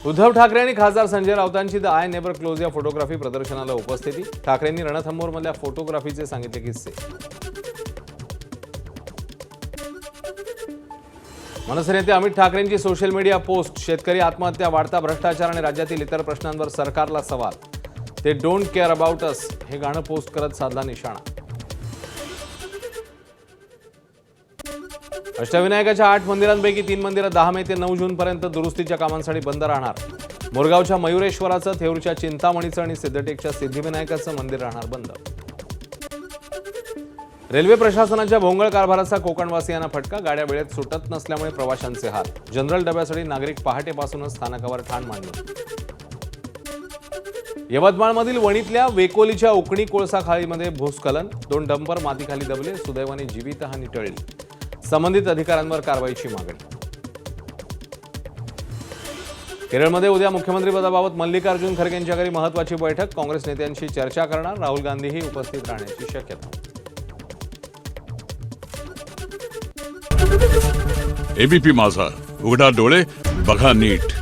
उद्धव ठाकरे आणि खासदार संजय राऊतांची द आय नेव्हर क्लोज या फोटोग्राफी प्रदर्शनाला उपस्थिती। ठाकरेंनी रणथंबोरमधल्या फोटोग्राफीचे सांगितले किस्से। मनसे नेते अमित ठाकरेंची सोशल मीडिया पोस्ट। शेतकरी आत्महत्या, वाढता भ्रष्टाचार आणि राज्यातील इतर प्रश्नांवर सरकारला सवाल। ते डोंट केअर अबाउट अस हे गाणं पोस्ट करत साधला निशाणा। अष्टविनायकाच्या 8 मंदिरांपैकी 3 मंदिरं 10 मे ते 9 जून पर्यंत दुरुस्तीच्या कामांसाठी बंद राहणार। मोरगावच्या मयुरेश्वराचं, थेऊरच्या चिंतामणीचं आणि सिद्धटेकच्या सिद्धिविनायकाचं मंदिर राहणार बंद। रेल्वे प्रशासनाच्या भोंगळ कारभाराचा कोकणवासियांना फटका। गाड्या वेळेत सुटत नसल्यामुळे प्रवाशांचे हाल। जनरल डब्यासाठी नागरिक पहाटेपासूनच स्थानकावर ठाण मांडले। यवतमाळमधील वणीतल्या वेकोलीच्या उकणी कोळसा खाळीमध्ये भूस्खलन। 2 डंपर मातीखाली दबले। सुदैवाने जीवितहानी टळली। संबंधित अधिकाऱ्यांवर कारवाईची मागणी। केरळमध्ये उद्या मुख्यमंत्रीपदाबाबत मल्लिकार्जुन खरगेंच्या घरी महत्त्वाची बैठक। काँग्रेस नेत्यांशी चर्चा करणार। राहुल गांधीही उपस्थित राहण्याची शक्यता। एबीपी माझा, उघडा डोळे बघा नीट।